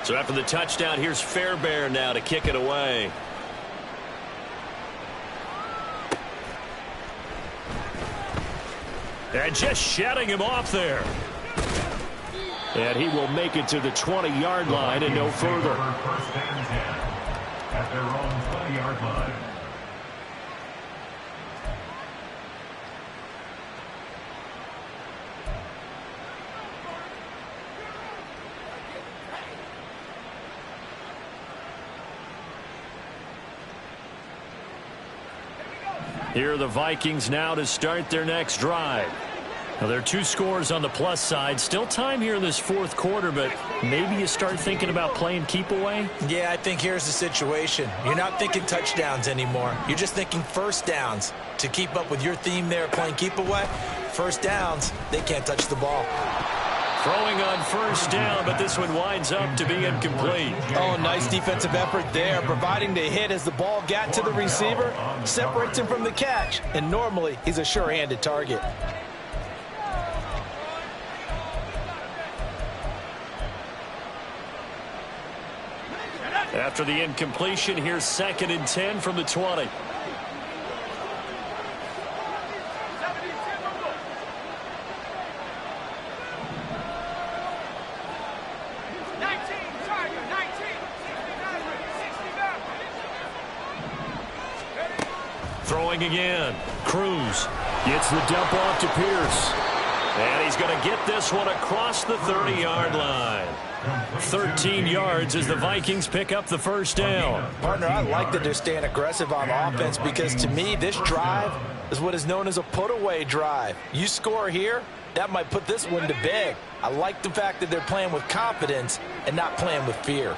S1: So after the touchdown, here's Fairbairn now to kick it away. And just shutting him off there. And he will make it to the 20-yard line and no further.
S5: First and 10 at their own 20-yard line.
S1: Here are the Vikings now to start their next drive. Well, there are two scores on the plus side. Still time here in this fourth quarter, but maybe you start thinking about playing keep away?
S3: Yeah, I think here's the situation. You're not thinking touchdowns anymore. You're just thinking first downs. To keep up with your theme there playing keep away, first downs, they can't touch the ball.
S1: Throwing on first down, but this one winds up to be incomplete.
S4: Oh, nice defensive effort there, providing the hit as the ball got to the receiver, separates him from the catch, and normally he's a sure-handed target.
S1: After the incompletion, here's 2nd and 10 from the 20. Throwing again. Cruz gets the dump off to Pierce. And he's going to get this one across the 30-yard line. 13 yards as the Vikings pick up the first down.
S4: Partner, I like that they're staying aggressive on offense because to me, this drive is what is known as a put-away drive. You score here, that might put this one to bed. I like the fact that they're playing with confidence and not playing with fear.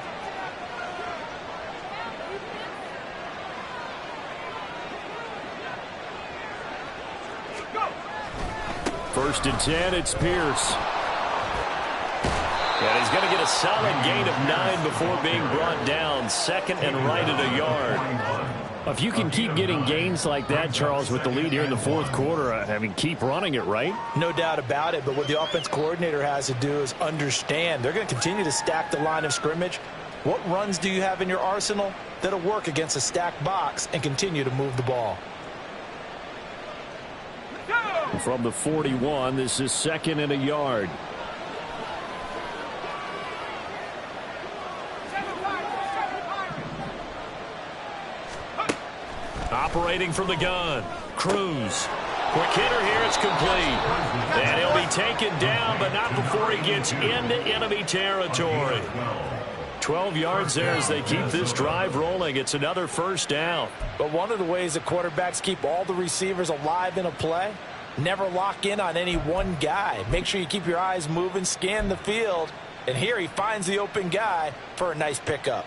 S1: First and 10, it's Pierce. And he's going to get a solid gain of 9 before being brought down. 2nd and right at a yard. If you can keep getting gains like that, Charles, with the lead here in the fourth quarter, I mean, keep running it, right?
S4: No doubt about it, but what the offense coordinator has to do is understand. They're going to continue to stack the line of scrimmage. What runs do you have in your arsenal that'll work against a stacked box and continue to move the ball?
S1: From the 41, this is 2nd and a yard. Operating from the gun. Cruz. Quick hitter here. It's complete. And he'll be taken down, but not before he gets into enemy territory. 12 yards there as they keep this drive rolling. It's another first down.
S4: But one of the ways that quarterbacks keep all the receivers alive in a play, never lock in on any one guy. Make sure you keep your eyes moving, scan the field. And here he finds the open guy for a nice pickup.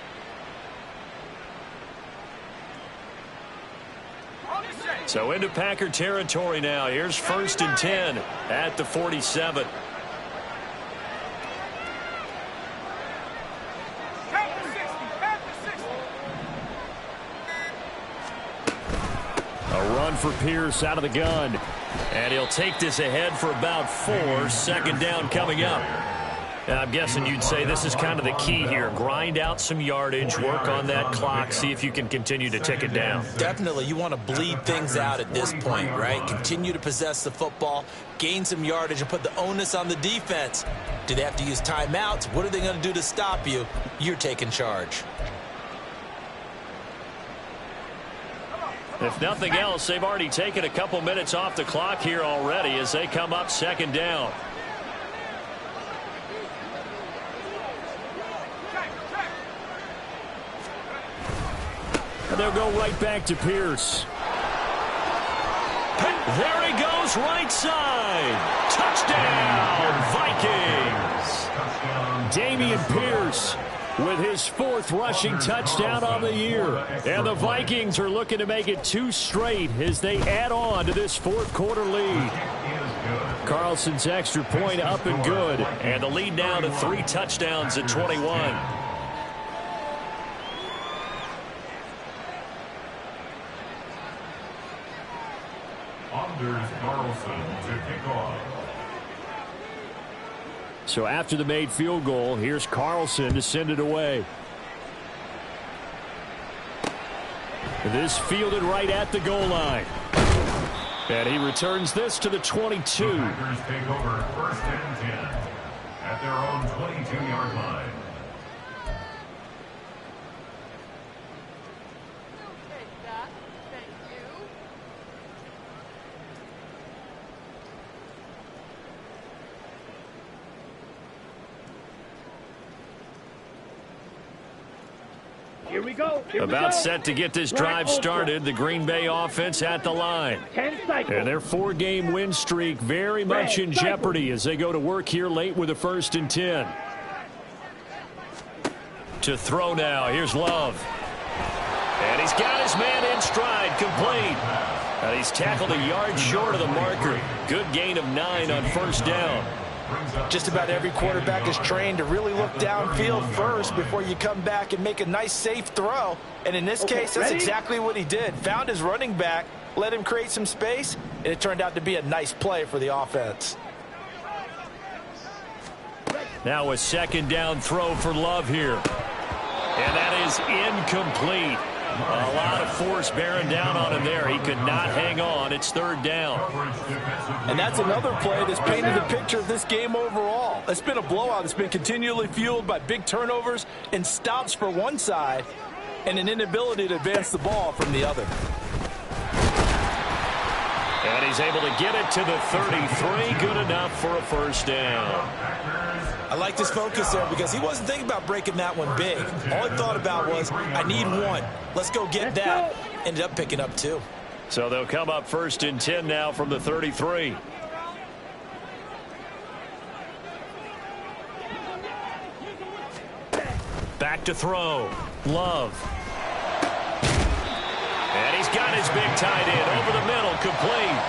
S1: So into Packer territory now. Here's 1st and 10 at the 47. A run for Pierce out of the gun. And he'll take this ahead for about 4. 2nd down coming up. And I'm guessing you'd say this is kind of the key here. Grind out some yardage, work on that clock, see if you can continue to tick it down.
S3: Definitely. You want to bleed things out at this point, right? Continue to possess the football, gain some yardage, and put the onus on the defense. Do they have to use timeouts? What are they going to do to stop you? You're taking charge.
S1: If nothing else, they've already taken a couple minutes off the clock here already as they come up 2nd down. And they'll go right back to Pierce. There he goes, right side. Touchdown, Vikings. Dameon Pierce with his 4th rushing touchdown on the year. And the Vikings are looking to make it 2 straight as they add on to this fourth quarter lead. Carlson's extra point up and good. And the lead now to 3 touchdowns at 21.
S5: Carlson to kick off.
S1: So after the made field goal, here's Carlson to send it away. This fielded right at the goal line. And he returns this to the 22.
S5: The Packers take over 1st and 10 at their own 22-yard line.
S2: Here we go.
S1: About set to get this drive started. The Green Bay offense at the line.
S2: 10 cycles.
S1: And their 4-game win streak very much in jeopardy as they go to work here late with a 1st and 10. To throw now. Here's Love. And he's got his man in stride, complete. And he's tackled a yard short of the marker. Good gain of 9 on 1st down.
S4: Just about every quarterback is trained to really look downfield first before you come back and make a nice, safe throw. And in this case, that's exactly what he did. Found his running back, let him create some space, and it turned out to be a nice play for the offense.
S1: Now a 2nd down throw for Love here. And that is incomplete. A lot of force bearing down on him there. He could not hang on. It's 3rd down.
S4: And that's another play that's painted the picture of this game overall. It's been a blowout. It's been continually fueled by big turnovers and stops for one side and an inability to advance the ball from the other.
S1: And he's able to get it to the 33. Good enough for a 1st down.
S3: I like this focus there because he wasn't thinking about breaking that one big. All he thought about was, I need 1. Let's go get that. Ended up picking up 2.
S1: So they'll come up 1st and 10 now from the 33. Back to throw. Love. And he's got his big tight end over the middle, complete.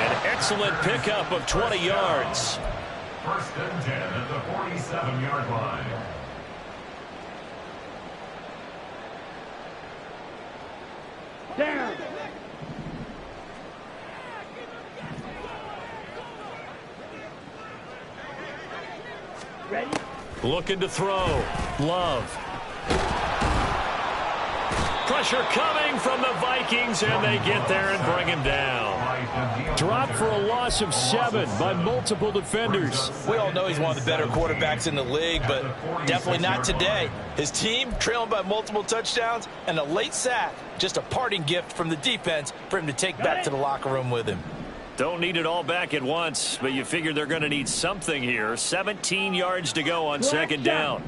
S1: An excellent pickup of 20 yards.
S5: 1st and 10 at the 47-yard line.
S2: Down. Ready?
S1: Looking to throw. Love. Pressure coming from the Vikings, and they get there and bring him down. Dropped for a loss of 7 by multiple defenders.
S4: We all know he's one of the better quarterbacks in the league, but definitely not today. His team trailing by multiple touchdowns and a late sack. Just a parting gift from the defense for him to take back to the locker room with him.
S1: Don't need it all back at once, but you figure they're going to need something here. 17 yards to go on 2nd down.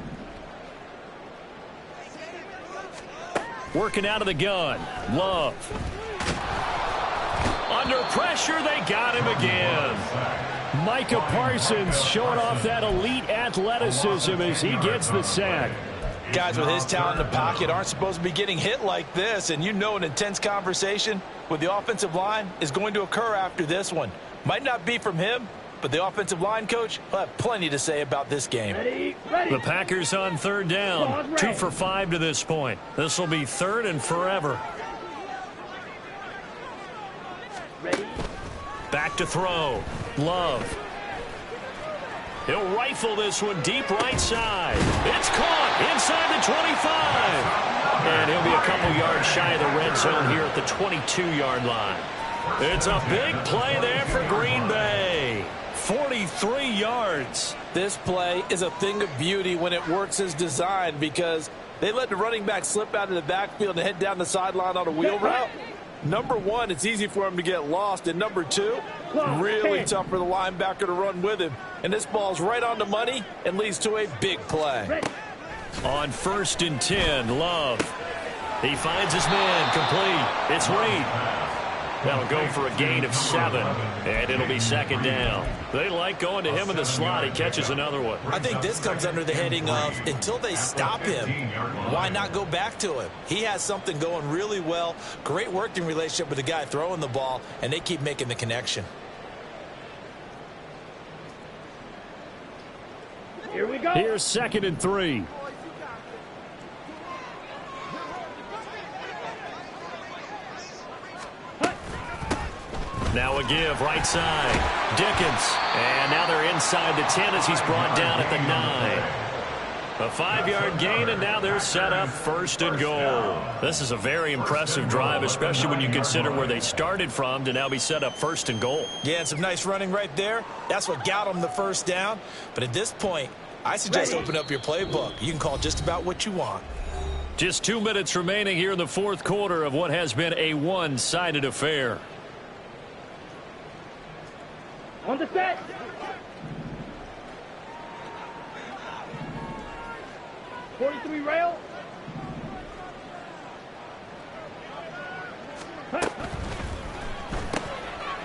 S1: Working out of the gun. Love. Under pressure, they got him again. Micah Parsons showing off that elite athleticism as he gets the sack.
S4: Guys with his talent in the pocket aren't supposed to be getting hit like this, and you know an intense conversation with the offensive line is going to occur after this one. Might not be from him, but the offensive line coach will have plenty to say about this game.
S2: Ready?
S1: The Packers on 3rd down. 2 for 5 to this point. This will be 3rd and forever.
S2: Ready?
S1: Back to throw. Love. He'll rifle this one deep right side. It's caught inside the 25. And he'll be a couple yards shy of the red zone here at the 22-yard line. It's a big play there for Green Bay. 43 yards.
S4: This play is a thing of beauty when it works as designed because they let the running back slip out of the backfield and head down the sideline on a wheel route. Number 1, it's easy for him to get lost. And number 2, really tough for the linebacker to run with him. And this ball's right on the money and leads to a big play.
S1: On 1st and 10, Love. He finds his man, complete. It's Reed. That'll go for a gain of 7, and it'll be 2nd down. They like going to him in the slot. He catches another one.
S3: I think this comes under the heading of until they stop him, why not go back to him? He has something going really well. Great working relationship with the guy throwing the ball, and they keep making the connection.
S2: Here we go.
S1: Here's 2nd and 3. Now a give, right side. Dickens. And now they're inside the 10 as he's brought down at the 9. A 5-yard gain, and now they're set up 1st and goal. This is a very impressive drive, especially when you consider where they started from to now be set up 1st and goal.
S3: Yeah, and some nice running right there. That's what got them the 1st down. But at this point, I suggest open up your playbook. You can call just about what you want.
S1: Just 2 minutes remaining here in the 4th quarter of what has been a one-sided affair.
S2: On the set. '43 rail.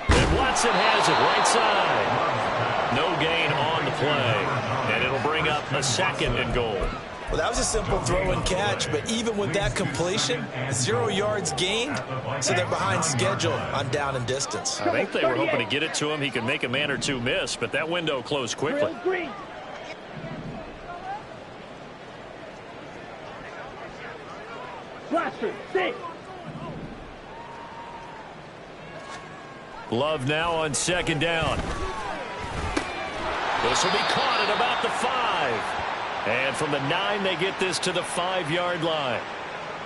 S1: And Watson has it right side. No gain on the play. And it'll bring up a 2nd and goal.
S3: Well, that was a simple throw and catch, but even with that completion, 0 yards gained, so they're behind schedule on down and distance.
S1: I think they were hoping to get it to him. He could make a man or two miss, but that window closed quickly.
S2: Blaster, 6.
S1: Love now on 2nd down. This will be caught at about the 5. And from the 9, they get this to the 5-yard line.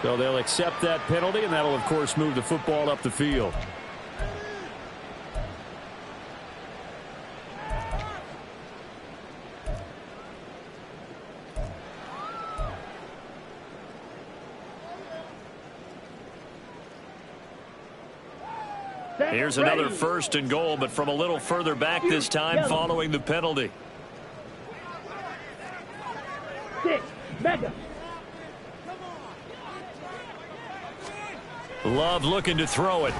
S1: So they'll accept that penalty, and that'll, of course, move the football up the field. Here's another 1st and goal, but from a little further back this time following the penalty.
S2: 6. Mega.
S1: Love looking to throw it.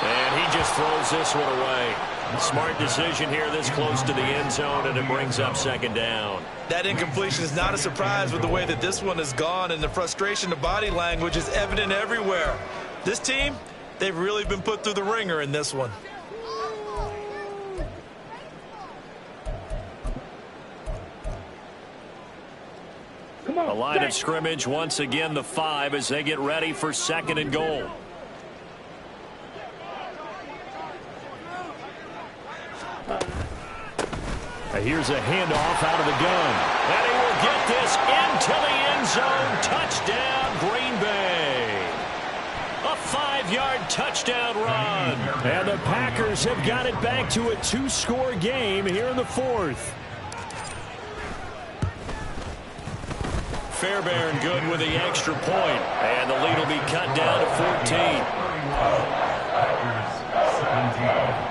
S1: And he just throws this one away. Smart decision here this close to the end zone, and it brings up 2nd down.
S3: That incompletion is not a surprise with the way that this one has gone, and the frustration of body language is evident everywhere. This team, they've really been put through the ringer in this one.
S1: A line of scrimmage once again, the 5, as they get ready for 2nd and goal. Here's a handoff out of the gun. And he will get this into the end zone. Touchdown, Green Bay. A 5-yard touchdown run. And the Packers have got it back to a 2-score game here in the 4th. Fairbairn good with the extra point. And the lead will be cut down to 14.
S5: Packers 17.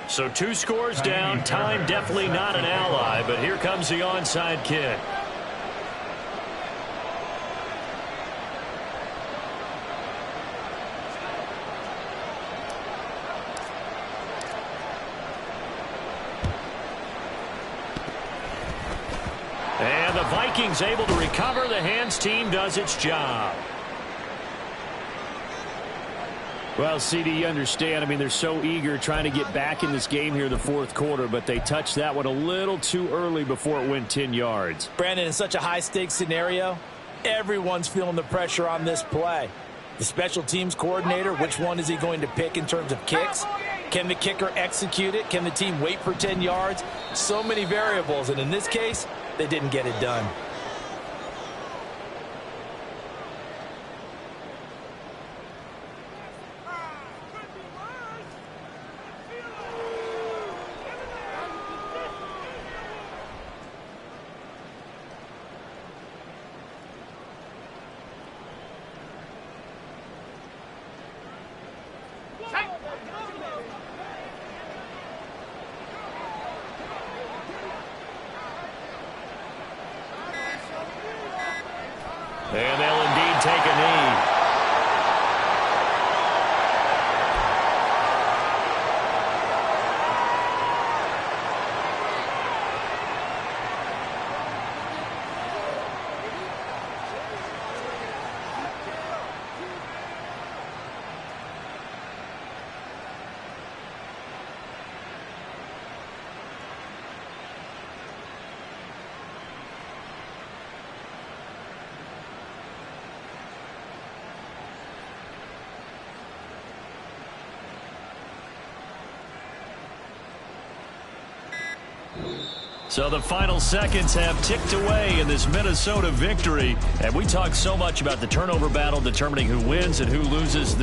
S1: So 2 scores down. Time definitely not an ally, but here comes the onside kick. And the Vikings able to recover. The hands team does its job.
S6: Well, CD, you understand. I mean, they're so eager trying to get back in this game here in the 4th quarter, but they touched that one a little too early before it went 10 yards.
S7: Brandon, in such a high-stakes scenario, everyone's feeling the pressure on this play. The special teams coordinator, which one is he going to pick in terms of kicks? Can the kicker execute it? Can the team wait for 10 yards? So many variables, and in this case, they didn't get it done.
S1: And they'll indeed take a knee. So the final seconds have ticked away in this Minnesota victory. And we talk so much about the turnover battle determining who wins and who loses.